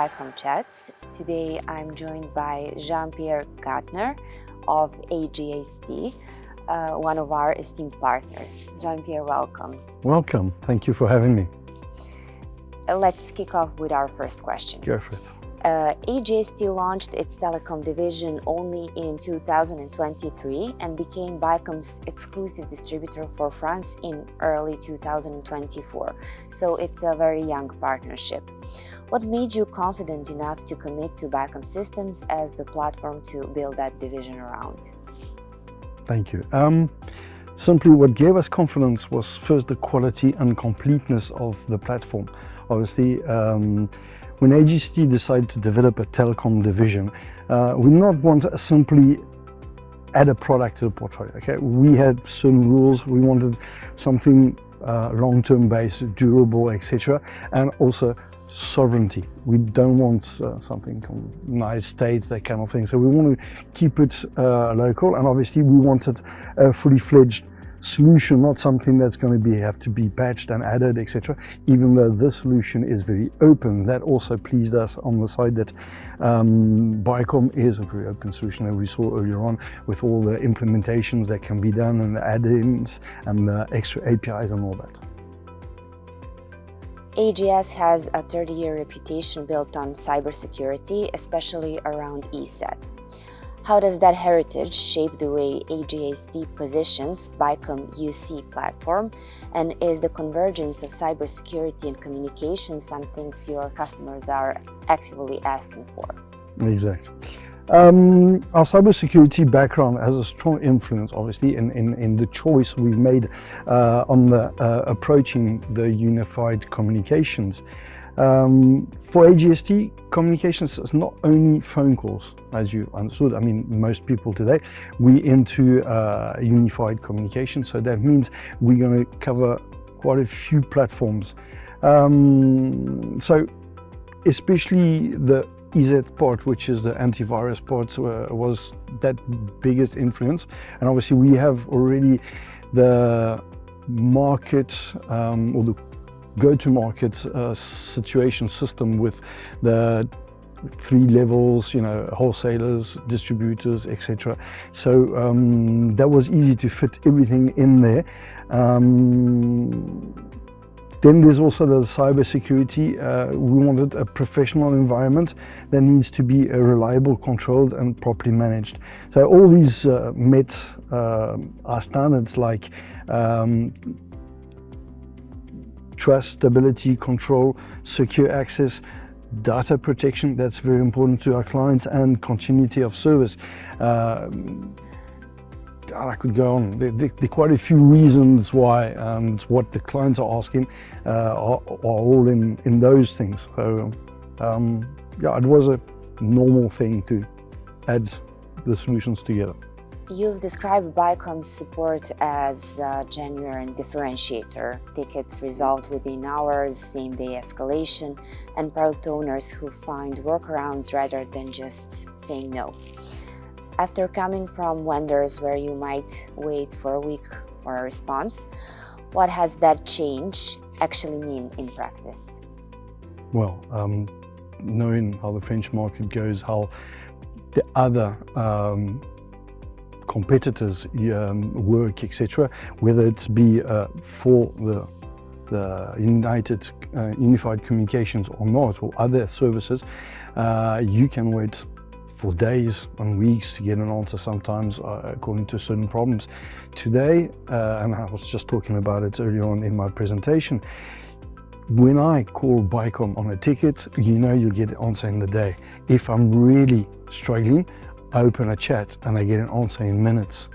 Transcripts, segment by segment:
Bicom Chats. Today I'm joined by Jean-Pierre Gaertner of AGST, one of our esteemed partners. Jean-Pierre, welcome. Welcome. Thank you for having me. Let's kick off with our first question. Go for it. AGST launched its telecom division only in 2023 and became Bicom's exclusive distributor for France in early 2024. So it's a very young partnership. What made you confident enough to commit to Bicom Systems as the platform to build that division around? Thank you. Simply what gave us confidence was first the quality and completeness of the platform. Obviously, when AGST decided to develop a telecom division, we did not want to simply add a product to the portfolio. Okay, we had certain rules. We wanted something long-term based, durable, etc., and also sovereignty. We don't want something from the United States, that kind of thing. So we want to keep it local, and obviously we wanted a fully fledged solution, not something that's going to have to be patched and added, etc. Even though this solution is very open, that also pleased us on the side that Bicom is a very open solution that we saw earlier on, with all the implementations that can be done and the add-ins and the extra APIs and all that. AGS has a 30-year reputation built on cybersecurity, especially around ESET. How does that heritage shape the way AGST positions Bicom UC platform? And is the convergence of cybersecurity and communication something your customers are actively asking for? Exactly. Our cybersecurity background has a strong influence, obviously, in the choice we've made on the approaching the unified communications. For AGST, communications is not only phone calls, as you understood. I mean, most people today, we into unified communication, so that means we're going to cover quite a few platforms. So especially the ESET part, which is the antivirus part, was that biggest influence. And obviously we have already the market or the go-to-market situation system with the 3 levels, wholesalers, distributors, etc. So that was easy to fit everything in there. Then there's also the cybersecurity. We wanted a professional environment that needs to be reliable, controlled, and properly managed. So all these met our standards, like trust, stability, control, secure access, data protection, that's very important to our clients, and continuity of service. I could go on. There are quite a few reasons why, and what the clients are asking are all in those things. So yeah, it was a normal thing to add the solutions together. You've described Bicom's support as a genuine differentiator. Tickets resolved within hours, same-day escalation, and product owners who find workarounds rather than just saying no. After coming from vendors where you might wait for a week for a response, what has that change actually mean in practice? Well, knowing how the French market goes, how the other competitors work, etc., whether it's be for the unified communications or not, or other services, you can wait for days and weeks to get an answer sometimes, according to certain problems. Today, and I was just talking about it earlier on in my presentation, when I call Bicom on a ticket, you'll get an answer in the day. If I'm really struggling, I open a chat and I get an answer in minutes.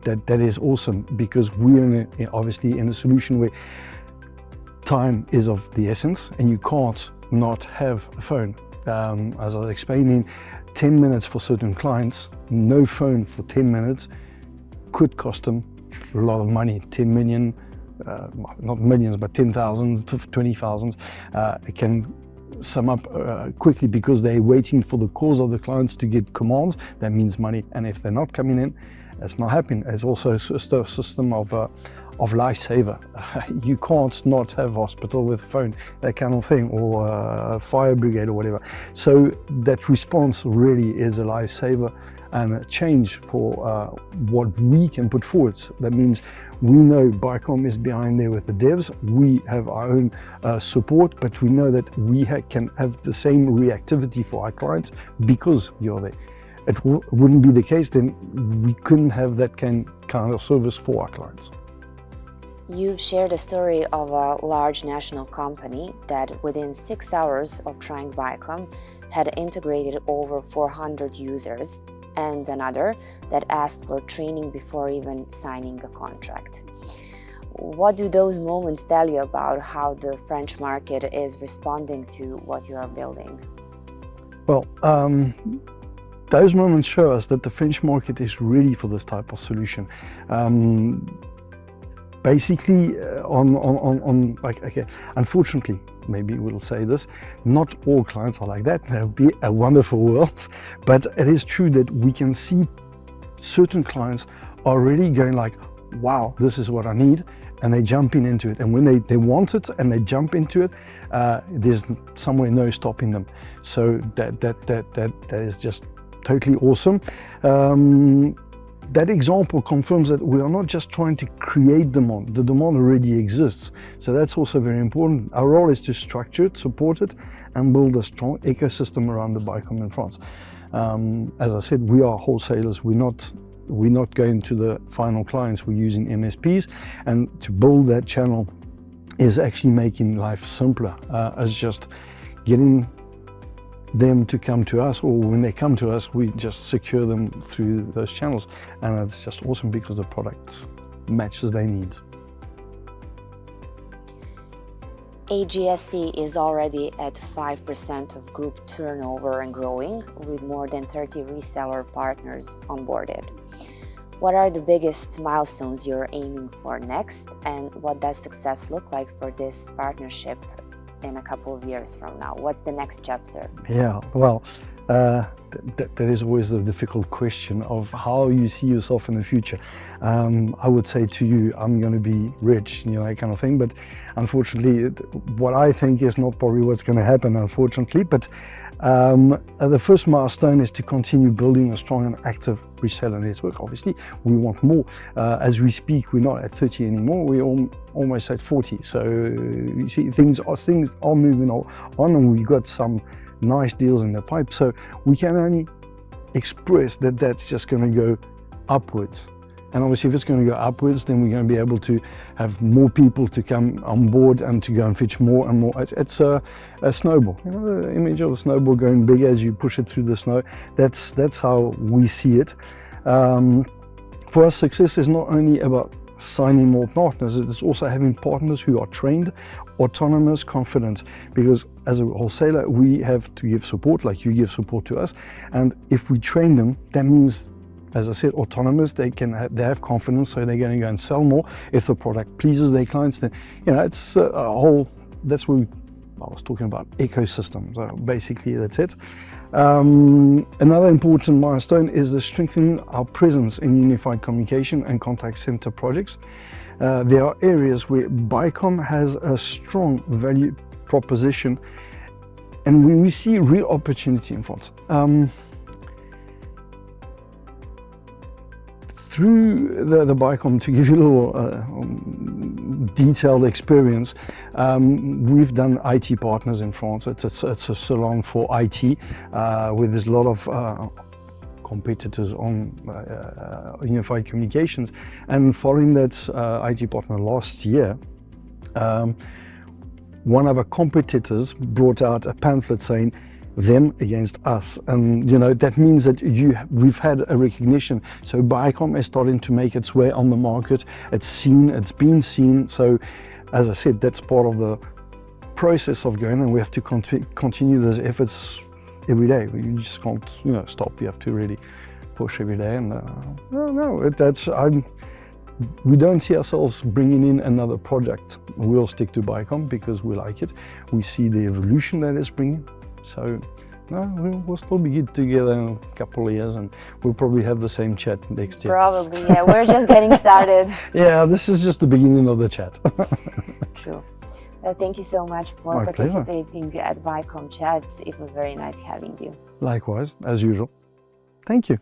That is awesome, because we're obviously in a solution where time is of the essence and you can't not have a phone. As I was explaining, 10 minutes for certain clients, no phone for 10 minutes could cost them a lot of money. 10 million, not millions, but 10,000, 20,000. It can sum up quickly, because they're waiting for the calls of the clients to get commands. That means money, and if they're not coming in, it's not happening. It's also a system of of lifesaver. You can't not have hospital with a phone, that kind of thing, or fire brigade or whatever. So that response really is a lifesaver and a change for what we can put forward. That means we know Bicom is behind there with the devs. We have our own support, but we know that we can have the same reactivity for our clients because you're there. It wouldn't be the case, then we couldn't have that kind of service for our clients. You've shared a story of a large national company that within 6 hours of trying Bicom had integrated over 400 users, and another that asked for training before even signing a contract. What do those moments tell you about how the French market is responding to what you are building? Well, those moments show us that the French market is ready for this type of solution. Basically, unfortunately, maybe we'll say this, not all clients are like that. That would be a wonderful world, but it is true that we can see certain clients already going like, wow, this is what I need, and they jumping into it. And when they want it and they jump into it, there's somewhere no stopping them. So that is just totally awesome. That example confirms that we are not just trying to create demand. The demand already exists. So that's also very important. Our role is to structure it, support it, and build a strong ecosystem around the Bicom in France. As I said, we are wholesalers. We're not going to the final clients. We're using MSPs, and to build that channel is actually making life simpler as just getting them to come to us, or when they come to us, we just secure them through those channels, and it's just awesome because the product matches their needs. AGST is already at 5% of group turnover and growing, with more than 30 reseller partners onboarded. What are the biggest milestones you're aiming for next, and what does success look like for this partnership in a couple of years from now? What's the next chapter? Yeah, well, that is always a difficult question of how you see yourself in the future. I would say to you, I'm going to be rich, that kind of thing, but unfortunately, what I think is not probably what's going to happen, unfortunately. But the first milestone is to continue building a strong and active reseller network. Obviously, we want more. As we speak, we're not at 30 anymore, we're almost at 40. So you see, things are moving on, and we've got some nice deals in the pipe. So we can only express that that's just going to go upwards. And obviously, if it's going to go upwards, then we're going to be able to have more people to come on board and to go and fetch more and more. It's a snowball. The image of a snowball going big as you push it through the snow. That's how we see it. For us, success is not only about signing more partners, it's also having partners who are trained, autonomous, confident. Because as a wholesaler, we have to give support, like you give support to us. And if we train them, that means, as I said, autonomous, they have confidence, so they're going to go and sell more. If the product pleases their clients, then it's a whole, that's what I was talking about, ecosystem. So basically that's it. Another important milestone is the strengthening our presence in unified communication and contact center projects. There are areas where Bicom has a strong value proposition, and we see real opportunity in France. Through the Bicom, to give you a little detailed experience, we've done IT partners in France. It's a salon for IT, where there's a lot of competitors on unified communications. And following that IT partner last year, one of our competitors brought out a pamphlet saying, them against us, and that means that we've had a recognition. So Bicom is starting to make its way on the market. It's been seen. So as I said, that's part of the process of going, and we have to continue those efforts every day. You just can't stop. You have to really push every day. And we don't see ourselves bringing in another project. We'll stick to Bicom because we like it. We see the evolution that it's bringing. So We'll still be together in a couple of years, and we'll probably have the same chat next year. Probably, yeah. We're just getting started. Yeah, this is just the beginning of the chat. True. Thank you so much for My pleasure. participating at Bicom Chats. It was very nice having you. Likewise, as usual. Thank you.